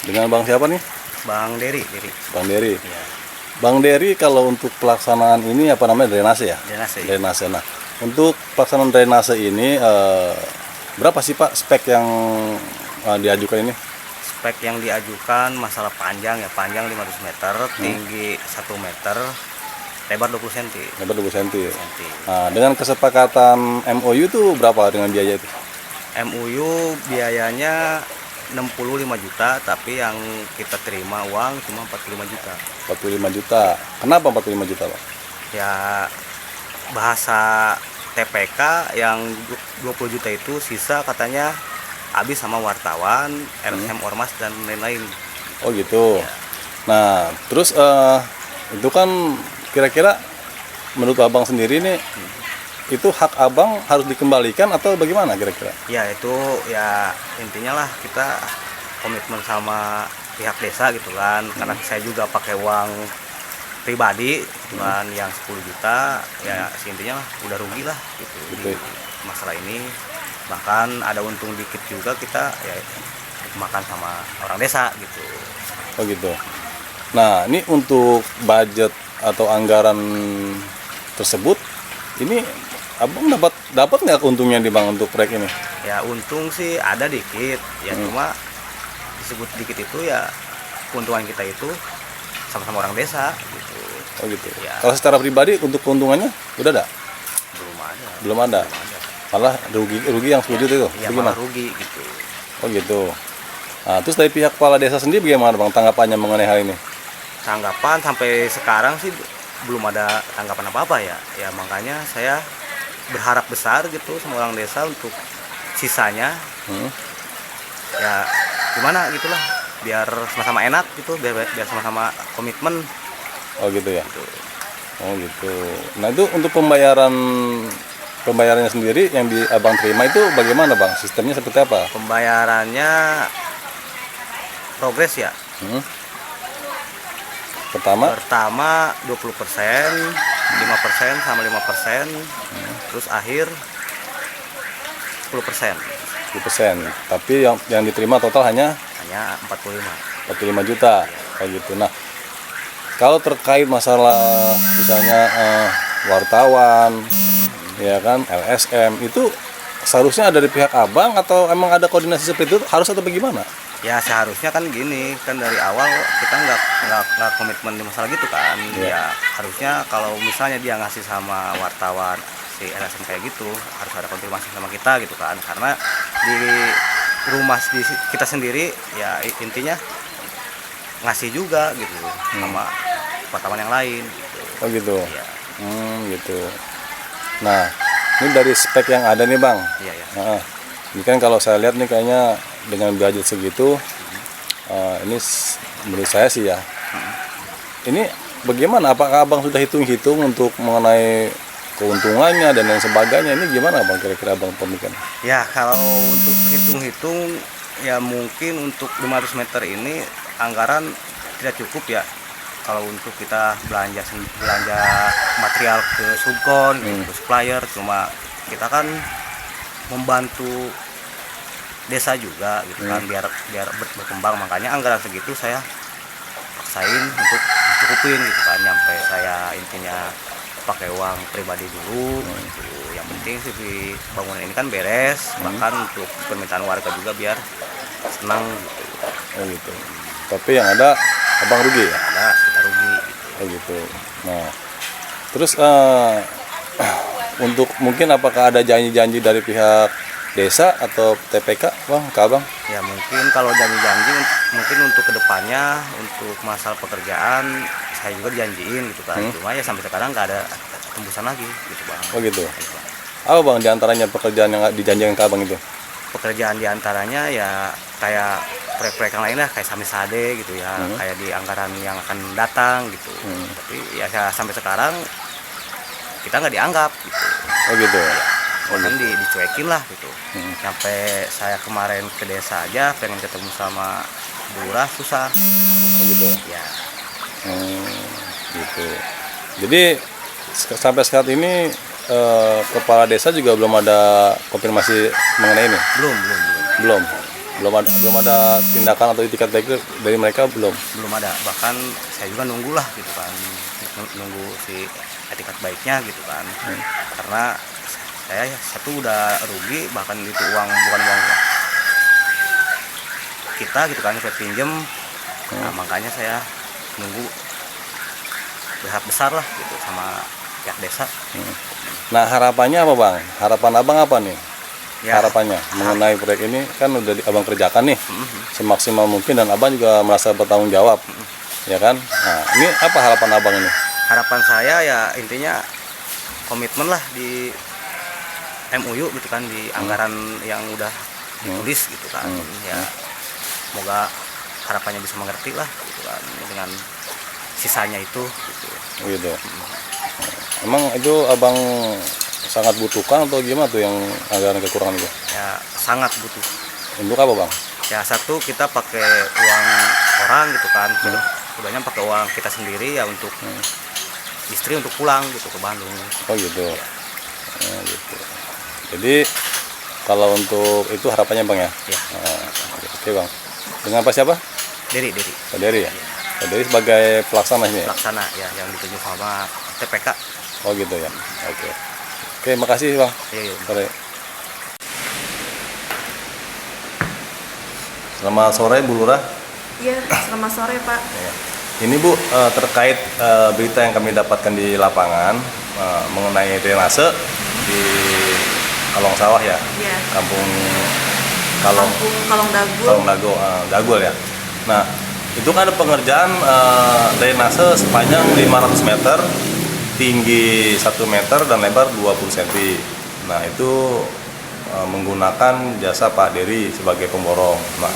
Dengan Bang siapa nih? Bang Dery. Bang Dery. Ya, Bang Dery, kalau untuk pelaksanaan ini apa namanya, drainase ya? drainase. Drainase. Nah, untuk pelaksanaan drainase ini berapa sih Pak spek yang diajukan ini? Spek yang diajukan masalah panjang ya, panjang 500 meter, tinggi 1 meter, lebar 20 cm. Lebar 20 cm. Nah, dengan kesepakatan MOU itu berapa dengan biaya itu? MUU biayanya 65 juta, tapi yang kita terima uang cuma 45 juta. 45 juta. Kenapa 45 juta Pak? Ya, bahasa TPK yang 20 juta itu sisa katanya habis sama wartawan, LSM Ormas dan lain-lain. Oh gitu. Nah, terus itu kan kira-kira menurut Abang sendiri nih, itu hak Abang harus dikembalikan atau bagaimana kira-kira? Ya itu ya intinya lah kita komitmen sama pihak desa gitu kan, karena saya juga pakai uang pribadi gitu kan, yang 10 juta ya intinya lah udah rugi lah gitu di masalah ini. Bahkan ada untung dikit juga kita ya makan sama orang desa gitu. Oh gitu. Nah, ini untuk budget atau anggaran tersebut, ini Abang dapat nggak untungnya di Bang untuk proyek ini? Ya untung sih ada dikit ya, cuma disebut dikit itu ya keuntungan kita itu sama-sama orang desa gitu. Oh gitu. Ya. Kalau secara pribadi untuk keuntungannya udah ada? Belum ada. Belum ada. Malah rugi yang 10 juta itu. Ya Bagaimana? malah rugi gitu. Oh gitu. Nah, terus dari pihak kepala desa sendiri bagaimana Bang tanggapannya mengenai hal ini? Tanggapan sampai sekarang sih belum ada tanggapan apa-apa ya. Ya makanya saya berharap besar gitu sama orang desa untuk sisanya. Ya gimana gitulah, biar sama-sama enak gitu, biar sama-sama komitmen. Oh gitu ya. Gitu. Oh gitu. Nah, itu untuk pembayarannya sendiri yang di Abang terima itu bagaimana Bang? Sistemnya seperti apa? Pembayarannya progres ya. Pertama 20%, 5% sama 5%, terus akhir 10%. 10%. Tapi yang diterima total hanya Hanya 45. juta. Kayak gitu. Nah, kalau terkait masalah misalnya wartawan, ya kan, LSM itu seharusnya ada dari pihak Abang atau emang ada koordinasi seperti itu harus atau bagaimana? Ya seharusnya kan gini, kan dari awal kita nggak komitmen di masalah gitu kan. Ya harusnya kalau misalnya dia ngasih sama wartawan si LSM kayak gitu, harus ada konfirmasi sama kita gitu kan. Karena di rumah di kita sendiri ya intinya ngasih juga gitu sama wartawan yang lain gitu. Oh gitu. Ya. Gitu. Nah, ini dari spek yang ada nih Bang. Iya ya. Nah, ini kan kalau saya lihat nih kayaknya dengan budget segitu, ini menurut saya sih ya. Ini bagaimana? Apakah Abang sudah hitung-hitung untuk mengenai keuntungannya dan lain sebagainya? Ini gimana Bang kira-kira Abang pemikiran? Ya kalau untuk hitung-hitung ya mungkin untuk 500 meter ini anggaran tidak cukup ya. Kalau untuk kita belanja material ke subkon, ke supplier, cuma kita kan membantu desa juga gitu kan, biar berkembang. Makanya anggaran segitu saya paksain untuk cukupin gitu kan, nyampe saya intinya pakai uang pribadi dulu gitu. Yang penting sih di bangunan ini kan beres, bahkan untuk permintaan warga juga biar senang gitu. Oh gitu. Tapi yang ada Abang rugi ya? Ada kita rugi gitu. Oh gitu. Nah, terus untuk mungkin apakah ada janji-janji dari pihak desa atau TPK Bang ke Abang? Ya mungkin kalau janji-janji mungkin untuk kedepannya, untuk masalah pekerjaan saya juga dijanjiin gitu kan. Cuma ya sampai sekarang nggak ada tembusan lagi gitu Bang. Oh gitu. Gitu, Bang. Apa Bang diantaranya pekerjaan yang dijanjikan ke Abang itu? Pekerjaan diantaranya ya kayak proyek-proyek yang lain lah, kayak Samisade gitu ya, kayak di anggaran yang akan datang gitu. Tapi ya sampai sekarang kita nggak dianggap gitu. Oh gitu. Ya, kan dicuekin lah gitu. Sampai saya kemarin ke desa aja pengen ketemu sama lurah susah. Oh gitu. Ya. Gitu. Jadi sampai saat ini kepala desa juga belum ada konfirmasi mengenai ini? Belum. Belum. belum ada tindakan atau itikat baik dari mereka belum. Belum ada, bahkan saya juga nunggulah gitu kan, nunggu si etikat baiknya gitu kan. Karena saya satu udah rugi, bahkan itu uang bukan uang kita gitu kan, saya pinjem. Nah, makanya saya nunggu berharap besar lah gitu sama pihak desa. Nah, harapannya apa Bang? Harapan Abang apa nih? Ya, Harapannya mengenai proyek ini kan udah Abang kerjakan nih semaksimal mungkin, dan Abang juga merasa bertanggung jawab, ya kan? Nah, ini apa harapan Abang ini? harapan saya ya intinya komitmen lah di MOU gitu kan, di anggaran yang udah ditulis gitu kan. Ya semoga harapannya bisa mengerti lah gitu kan, dengan sisanya itu gitu. Gitu. Emang itu Abang sangat butuhkan atau gimana tuh yang anggaran kekurangan itu? Ya sangat butuh. Untuk apa Bang? Ya satu, kita pakai uang orang gitu kan, keduanya pakai uang kita sendiri ya untuk istri untuk pulang gitu ke Bandung. Oh gitu. Oh, gitu. Jadi kalau untuk itu harapannya Bang ya? Ya. Oke Bang. Dengan apa siapa? Diri Pak Dery ya? Pak Dery sebagai pelaksana ini ya? pelaksana ya, yang ditunjuk sama TPK. Oh gitu ya? Oke. Oke, makasih Bang. Iya. Sore. Selamat sore Bu Lurah. Iya, selamat sore Pak. Ini Bu, terkait berita yang kami dapatkan di lapangan mengenai drainase di Kalong Sawah ya, Iya. Kampung Kalong Dago. Dagul ya. Nah, itu kan ada pengerjaan drainase sepanjang 500 meter, tinggi 1 meter dan lebar 20 cm. Nah, itu menggunakan jasa Pak Dery sebagai pemborong. Nah,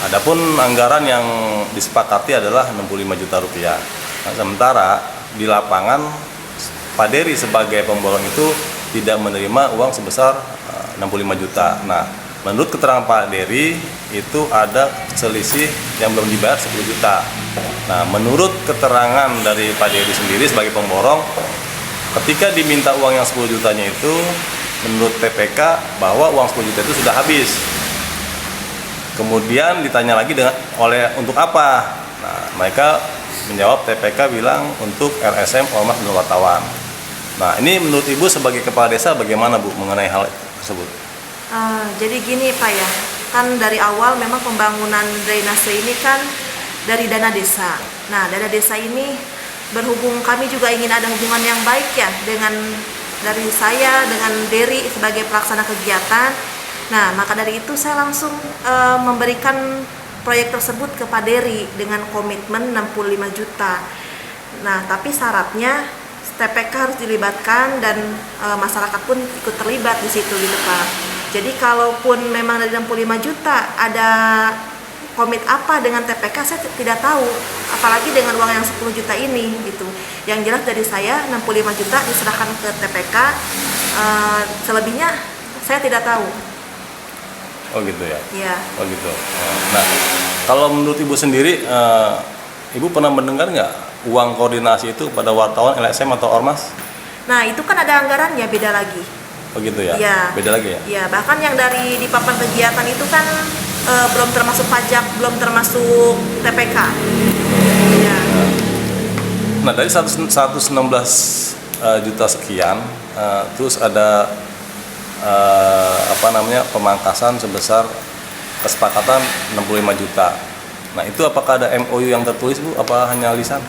adapun anggaran yang disepakati adalah 65 juta rupiah. Nah, sementara di lapangan Pak Dery sebagai pemborong itu tidak menerima uang sebesar 65 juta. Nah, menurut keterangan Pak Dery itu ada selisih yang belum dibayar 10 juta. Nah, menurut keterangan dari Pak Dery sendiri sebagai pemborong, ketika diminta uang yang 10 jutanya itu, menurut TPK bahwa uang 10 juta itu sudah habis. Kemudian ditanya lagi untuk apa? Nah, mereka menjawab, TPK bilang untuk LSM Ormas dan wartawan. Nah, ini menurut Ibu sebagai kepala desa bagaimana Bu mengenai hal tersebut? Jadi gini Pak ya, kan dari awal memang pembangunan drainase ini kan dari dana desa. Nah, dana desa ini berhubung kami juga ingin ada hubungan yang baik ya dengan dari saya dengan Dery sebagai pelaksana kegiatan. Nah, maka dari itu saya langsung memberikan proyek tersebut ke Pak Dery dengan komitmen 65 juta. Nah, tapi syaratnya TPK harus dilibatkan dan masyarakat pun ikut terlibat di situ gitu Pak. Jadi kalaupun memang dari 65 juta ada komit apa dengan TPK saya tidak tahu, apalagi dengan uang yang 10 juta ini gitu. Yang jelas dari saya 65 juta diserahkan ke TPK, selebihnya saya tidak tahu. Oh gitu ya? Iya. Oh gitu. Nah, kalau menurut Ibu sendiri, Ibu pernah mendengar nggak uang koordinasi itu pada wartawan LSM atau Ormas? Nah, itu kan ada anggarannya beda lagi. Oh gitu ya? Iya. Beda lagi ya? Iya, bahkan yang dari di papan kegiatan itu kan belum termasuk pajak, belum termasuk TPK. Iya. Nah, dari 116 juta sekian, terus ada pemangkasan sebesar kesepakatan 65 juta. Nah, itu apakah ada MOU yang tertulis Bu? Apa hanya lisan?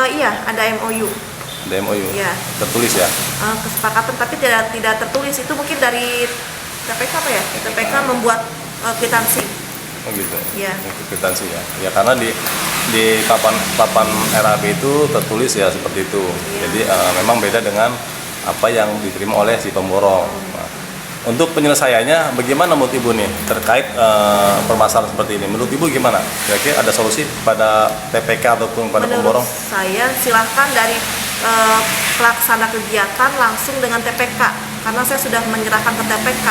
Iya, ada MOU. Ada MOU? Iya. Tertulis ya? Kesepakatan tapi tidak tertulis, itu mungkin dari TPK apa ya? TPK membuat kwitansi. Oh gitu. Iya. Kwitansi ya. Ya karena di papan RAB itu tertulis ya seperti itu. Iya. Jadi memang beda dengan apa yang diterima oleh si pemborong. Nah, untuk penyelesaiannya bagaimana menurut Ibu nih terkait permasalahan seperti ini? Menurut Ibu gimana? Kira-kira ada solusi pada TPK ataupun pada Menurut pemborong? saya silahkan dari pelaksana kegiatan langsung dengan TPK, karena saya sudah menyerahkan ke TPK.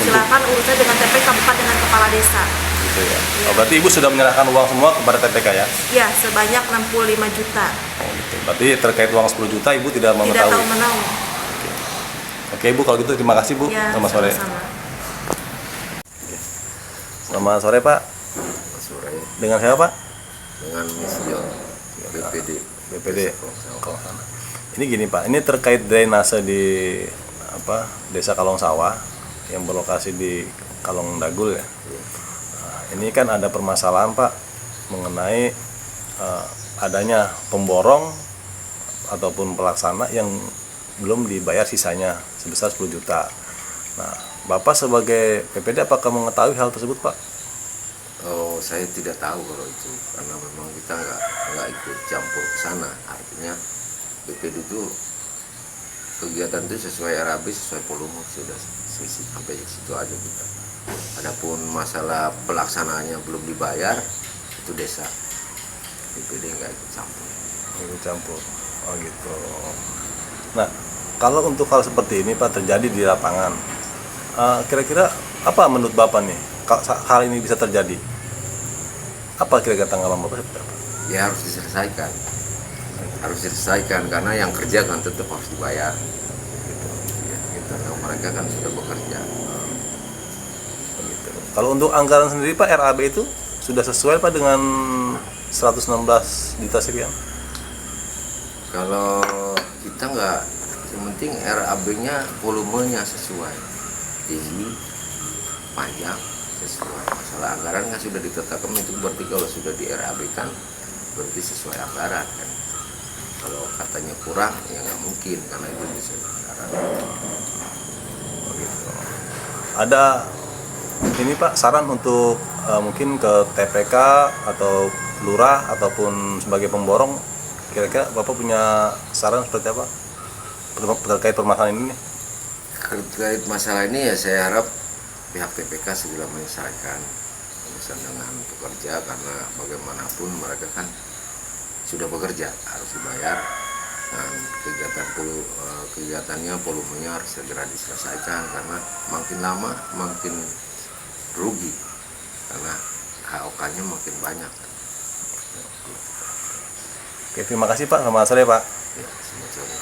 Silakan urusnya dengan TPK, bukan dengan kepala desa. Gitu ya. Iya. Oh, berarti Ibu sudah menyerahkan uang semua kepada TPK ya? Ya, sebanyak 65 juta. Oh, gitu. Berarti terkait uang 10 juta Ibu tidak Tidak mengetahui? tahu menahu. Oke Bu, kalau gitu terima kasih Bu. Ya, Selamat sore. sama-sama. Selamat sore Pak. sore Dengan siapa Pak? dengan Mission BPD. BPD. Ini gini Pak, ini terkait drainase di Desa Kalong Sawah yang berlokasi di Kalong Dagul ya. Nah, ini kan ada permasalahan Pak mengenai adanya pemborong ataupun pelaksana yang belum dibayar sisanya sebesar 10 juta. Nah, Bapak sebagai PPD apakah mengetahui hal tersebut Pak? Oh, saya tidak tahu kalau itu karena memang kita nggak ikut campur ke sana. Artinya BPD itu kegiatan itu sesuai RAB, sesuai volume, sudah sampai situ aja kita. Adapun masalah pelaksanaannya belum dibayar itu desa, BPD nggak ikut campur. Ikut campur. Oh gitu. Nah, kalau untuk hal seperti ini Pak terjadi di lapangan, kira-kira apa menurut Bapak nih hal ini bisa terjadi? Apa kira-kira tanggapan Bapak seperti apa? Ya harus diselesaikan karena yang kerja kan tetap harus dibayar. Gitu. Karena mereka kan sudah bekerja. Begitu. Kalau untuk anggaran sendiri Pak, RAB itu sudah sesuai Pak dengan 116 juta sekian? Kalau kita nggak, yang penting RAB-nya volumenya sesuai, tinggi, panjang sesuai. Masalah anggaran kan sudah ditetapkan, itu berarti kalau sudah di RAB kan berarti sesuai anggaran kan. Kalau katanya kurang ya nggak mungkin karena itu bisa anggaran. Begitu. Ada ini Pak saran untuk mungkin ke TPK atau lurah ataupun sebagai pemborong, kira-kira Bapak punya saran seperti apa terkait permasalahan ini? Terkait masalah ini ya saya harap pihak TPK segera menyelesaikan urusan dengan pekerja karena bagaimanapun mereka kan sudah bekerja, harus dibayar, dan kegiatannya volumenya harus segera diselesaikan karena makin lama makin rugi karena HOK-nya makin banyak. Oke, terima kasih Pak, selamat sore Pak. Ya, selamat sore.